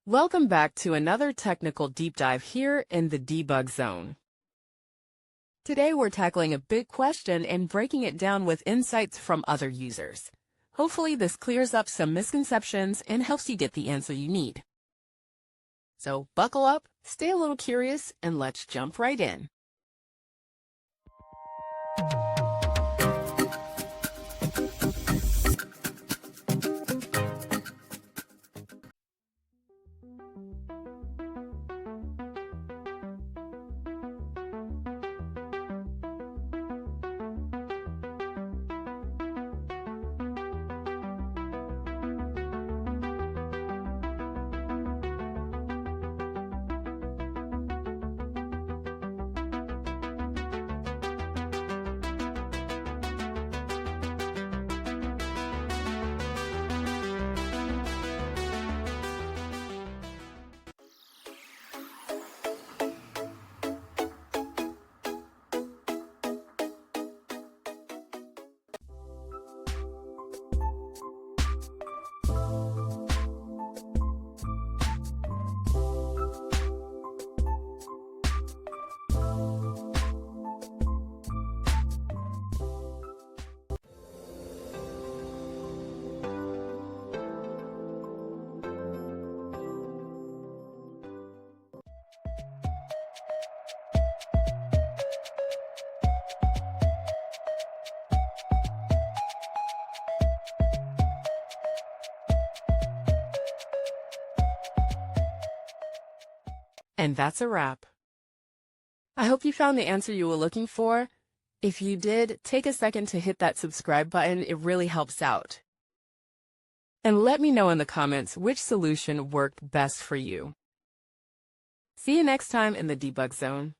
Welcome back to another technical deep dive here in the debug zone. Today we're tackling a big question and breaking it down with insights from other users. Hopefully this clears up some misconceptions and helps you get the answer you need. So buckle up, stay a little curious, and let's jump right in. And that's a wrap. I hope you found the answer you were looking for. If you did, take a second to hit that subscribe button. It really helps out. And let me know in the comments which solution worked best for you. See you next time in the debug zone.